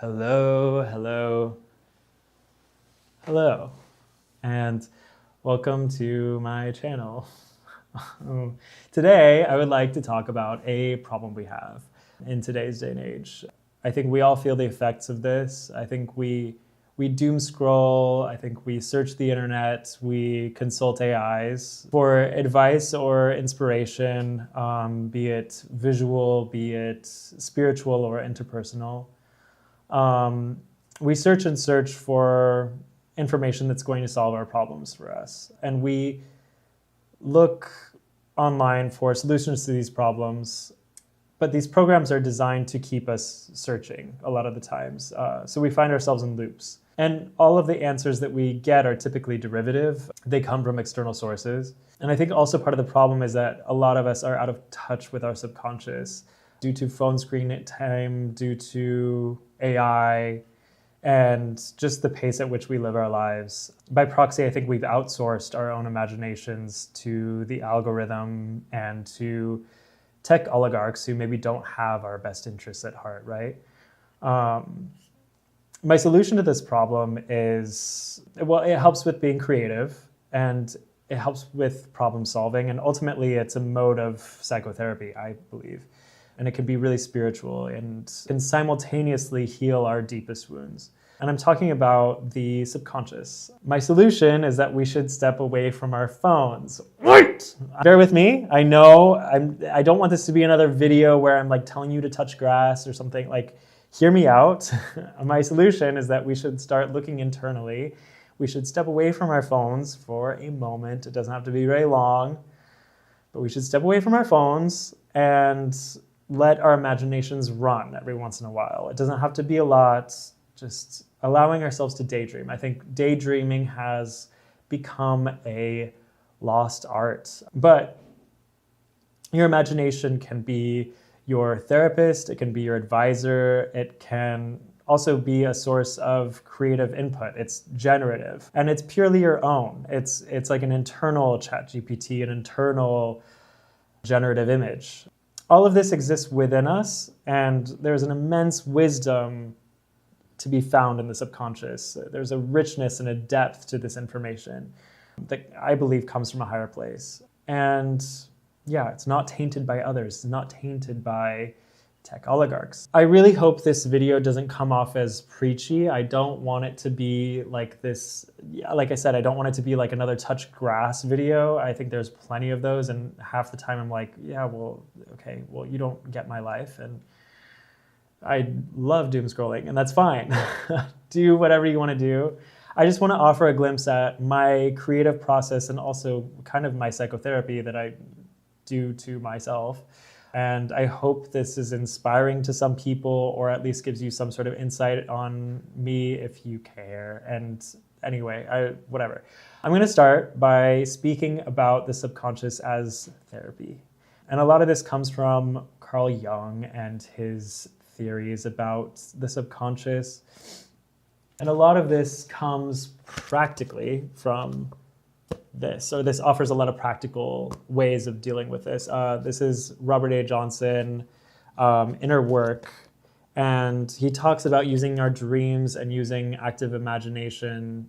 Hello, hello, hello, and welcome to my channel. Today, I would like to talk about a problem we have in today's day and age. I think we all feel the effects of this. I think we doom scroll. I think we search the internet. We consult AIs for advice or inspiration, be it visual, be it spiritual or interpersonal. We search and search for information that's going to solve our problems for us. And we look online for solutions to these problems, but these programs are designed to keep us searching a lot of the times. So we find ourselves in loops. And all of the answers that we get are typically derivative. They come from external sources. And I think also part of the problem is that a lot of us are out of touch with our subconscious due to phone screen time, due to AI, and just the pace at which we live our lives. By proxy, I think we've outsourced our own imaginations to the algorithm and to tech oligarchs who maybe don't have our best interests at heart, right? My solution to this problem is, well, it helps with being creative and it helps with problem solving. And ultimately, it's a mode of psychotherapy, I believe. And it can be really spiritual and can simultaneously heal our deepest wounds. And I'm talking about the subconscious. My solution is that we should step away from our phones. Wait! Bear with me. I know I don't want this to be another video where I'm like telling you to touch grass or something. Like, hear me out. My solution is that we should start looking internally. We should step away from our phones for a moment. It doesn't have to be very long, but we should step away from our phones and let our imaginations run every once in a while. It doesn't have to be a lot, just allowing ourselves to daydream. I think daydreaming has become a lost art. But your imagination can be your therapist, it can be your advisor, it can also be a source of creative input. It's generative, and it's purely your own. It's like an internal ChatGPT, an internal generative image. All of this exists within us, and there's an immense wisdom to be found in the subconscious. There's a richness and a depth to this information that I believe comes from a higher place. And yeah, it's not tainted by others. It's not tainted by tech oligarchs. I really hope this video doesn't come off as preachy. I don't want it to be like this. Yeah, like I said, I don't want it to be like another touch grass video. I think there's plenty of those, and half the time I'm like, yeah, well, okay, well, you don't get my life, and I love doom scrolling, and that's fine. Do whatever you want to do. I just want to offer a glimpse at my creative process and also kind of my psychotherapy that I do to myself. And I hope this is inspiring to some people, or at least gives you some sort of insight on me if you care. And anyway, whatever. I'm going to start by speaking about the subconscious as therapy. And a lot of this comes from Carl Jung and his theories about the subconscious. And a lot of this comes practically from this, or this offers a lot of practical ways of dealing with this. This is Robert A. Johnson, Inner Work, and he talks about using our dreams and using active imagination,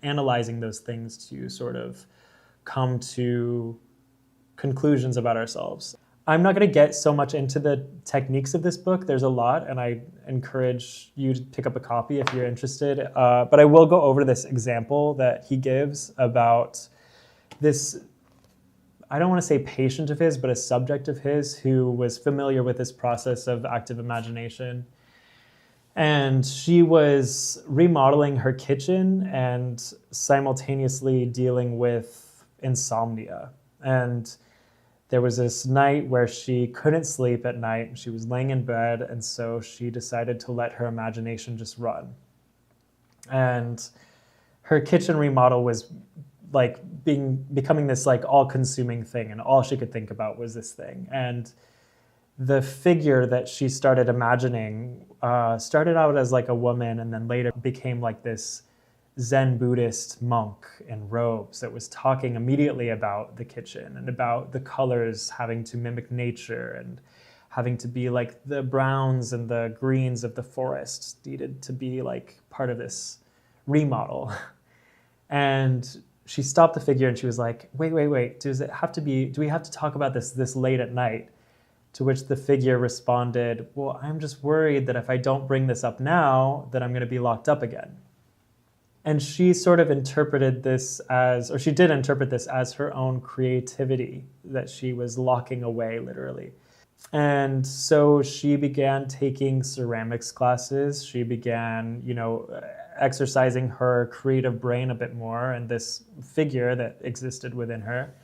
analyzing those things to sort of come to conclusions about ourselves. I'm not going to get so much into the techniques of this book. There's a lot, and I encourage you to pick up a copy if you're interested. But I will go over this example that he gives about this, I don't want to say patient of his, but a subject of his who was familiar with this process of active imagination. And she was remodeling her kitchen and simultaneously dealing with insomnia. And there was this night where she couldn't sleep at night. She was laying in bed, and so she decided to let her imagination just run. And her kitchen remodel was like becoming this like all-consuming thing, and all she could think about was this thing. And the figure that she started imagining started out as like a woman, and then later became like this Zen Buddhist monk in robes that was talking immediately about the kitchen and about the colors having to mimic nature and having to be like the browns and the greens of the forest needed to be like part of this remodel. And she stopped the figure and she was like, wait, do we have to talk about this late at night? To which the figure responded, well, I'm just worried that if I don't bring this up now, that I'm going to be locked up again. And she sort of interpreted this as, or she did interpret this as her own creativity that she was locking away, literally. And so she began taking ceramics classes. She began, exercising her creative brain a bit more and this figure that existed within her.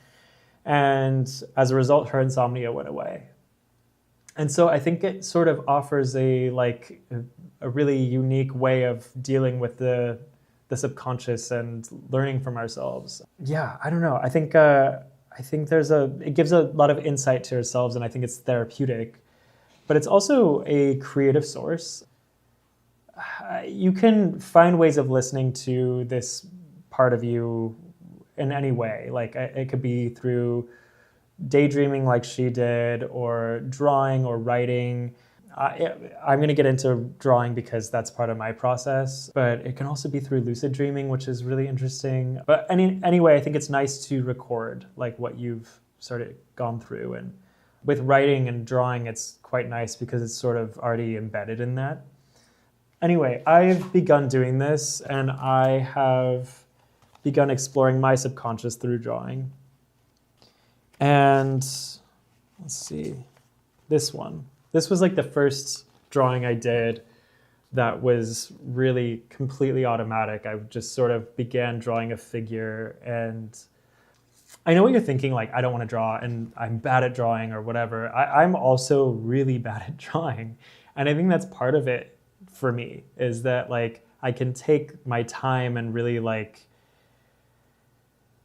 And as a result, her insomnia went away. And so I think it sort of offers a really unique way of dealing with the subconscious and learning from ourselves. Yeah, I don't know. I think it gives a lot of insight to ourselves, and I think it's therapeutic. But it's also a creative source. You can find ways of listening to this part of you in any way. Like it could be through daydreaming like she did, or drawing or writing. I'm going to get into drawing because that's part of my process, but it can also be through lucid dreaming, which is really interesting. But anyway, I think it's nice to record like what you've sort of gone through. And with writing and drawing, it's quite nice because it's sort of already embedded in that. Anyway, I've begun doing this, and I have begun exploring my subconscious through drawing. And let's see, this one. This was like the first drawing I did that was really completely automatic. I just sort of began drawing a figure, and I know what you're thinking, like, I don't want to draw and I'm bad at drawing or whatever. I'm also really bad at drawing. And I think that's part of it for me, is that like I can take my time and really like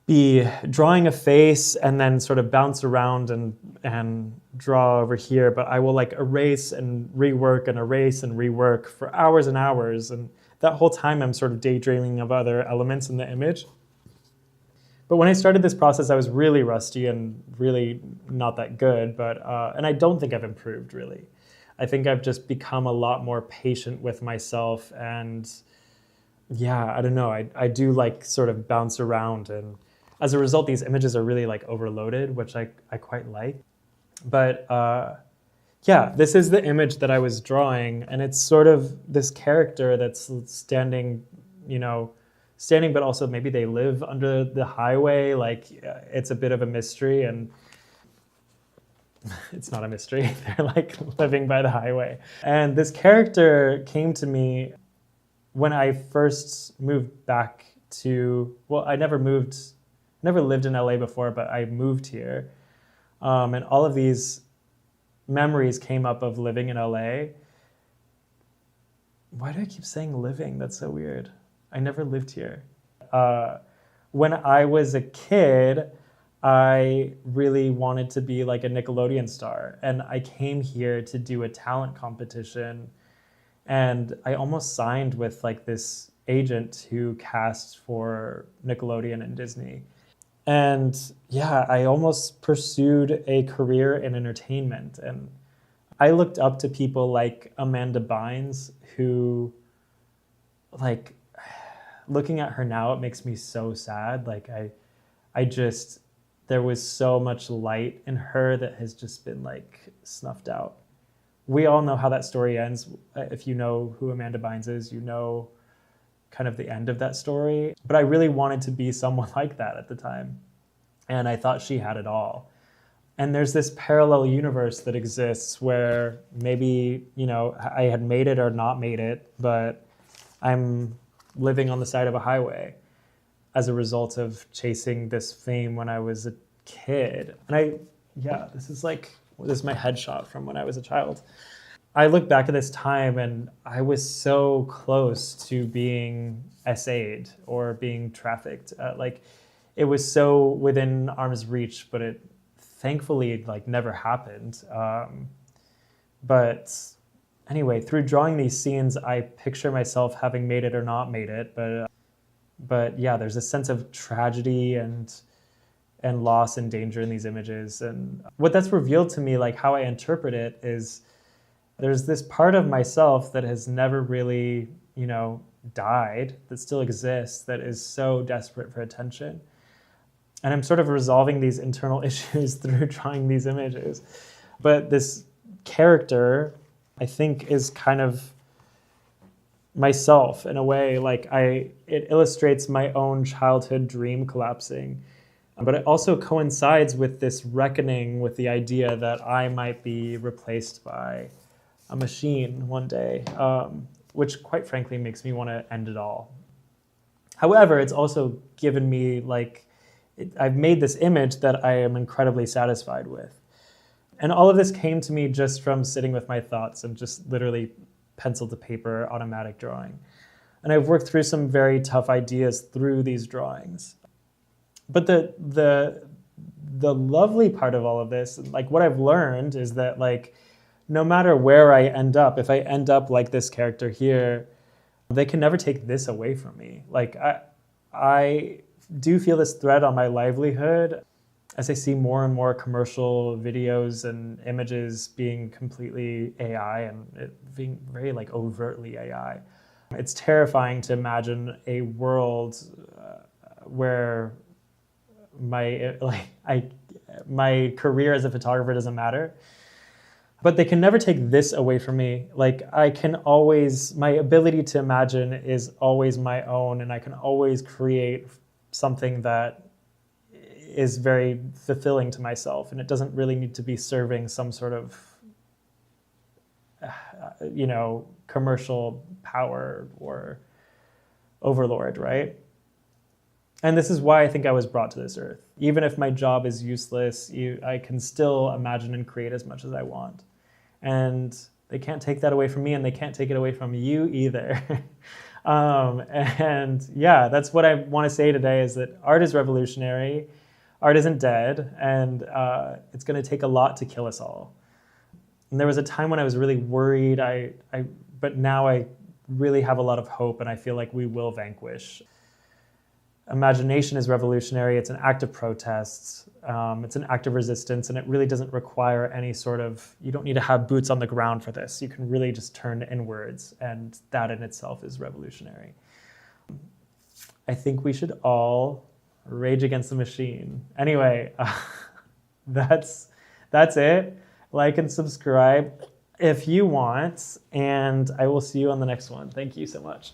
be drawing a face and then sort of bounce around and draw over here, but I will like erase and rework for hours and hours. And that whole time I'm sort of daydreaming of other elements in the image. But when I started this process, I was really rusty and really not that good, and I don't think I've improved really. I think I've just become a lot more patient with myself, and yeah, I don't know, I do like sort of bounce around, and as a result, these images are really like overloaded, which I quite like. But yeah, this is the image that I was drawing, and it's sort of this character that's standing, but also maybe they live under the highway. Like it's a bit of a mystery, and it's not a mystery. They're like living by the highway. And this character came to me when I first moved back to, I never lived in LA before, but I moved here. And all of these memories came up of living in LA. Why do I keep saying living? That's so weird. I never lived here. When I was a kid, I really wanted to be like a Nickelodeon star. And I came here to do a talent competition. And I almost signed with like this agent who cast for Nickelodeon and Disney. And yeah, I almost pursued a career in entertainment. And I looked up to people like Amanda Bynes, who, like, looking at her now, it makes me so sad. Like, there was so much light in her that has just been like snuffed out. We all know how that story ends. If you know who Amanda Bynes is, you know kind of the end of that story. But I really wanted to be someone like that at the time. And I thought she had it all. And there's this parallel universe that exists where maybe, I had made it or not made it, but I'm living on the side of a highway as a result of chasing this fame when I was a kid. And this is my headshot from when I was a child. I look back at this time and I was so close to being SA'd or being trafficked. It was so within arm's reach, but it thankfully never happened. But anyway, through drawing these scenes, I picture myself having made it or not made it. But yeah, there's a sense of tragedy and and loss and danger in these images. And what that's revealed to me, like how I interpret it, is there's this part of myself that has never really, died, that still exists, that is so desperate for attention. And I'm sort of resolving these internal issues through drawing these images. But this character, I think, is kind of myself in a way. Like it illustrates my own childhood dream collapsing. But it also coincides with this reckoning with the idea that I might be replaced by a machine one day, which quite frankly makes me want to end it all. However, it's also given me I've made this image that I am incredibly satisfied with. And all of this came to me just from sitting with my thoughts and just literally pencil to paper automatic drawing. And I've worked through some very tough ideas through these drawings. But the lovely part of all of this, like what I've learned, is that no matter where I end up, if I end up like this character here, they can never take this away from me. I do feel this threat on my livelihood as I see more and more commercial videos and images being completely AI and it being very overtly AI. It's terrifying to imagine a world where my career as a photographer doesn't matter. But they can never take this away from me. My ability to imagine is always my own, and I can always create something that is very fulfilling to myself, and it doesn't really need to be serving some sort of, commercial power or overlord, right? And this is why I think I was brought to this earth. Even if my job is useless, I can still imagine and create as much as I want. And they can't take that away from me, and they can't take it away from you either. And yeah, that's what I want to say today, is that art is revolutionary. Art isn't dead, and it's going to take a lot to kill us all. And there was a time when I was really worried, but now I really have a lot of hope, and I feel like we will vanquish. Imagination is revolutionary. It's an act of protest. It's an act of resistance, and it really doesn't require any sort of, you don't need to have boots on the ground for this. You can really just turn inwards, and that in itself is revolutionary. I think we should all rage against the machine. Anyway, that's it. Like and subscribe if you want, and I will see you on the next one. Thank you so much.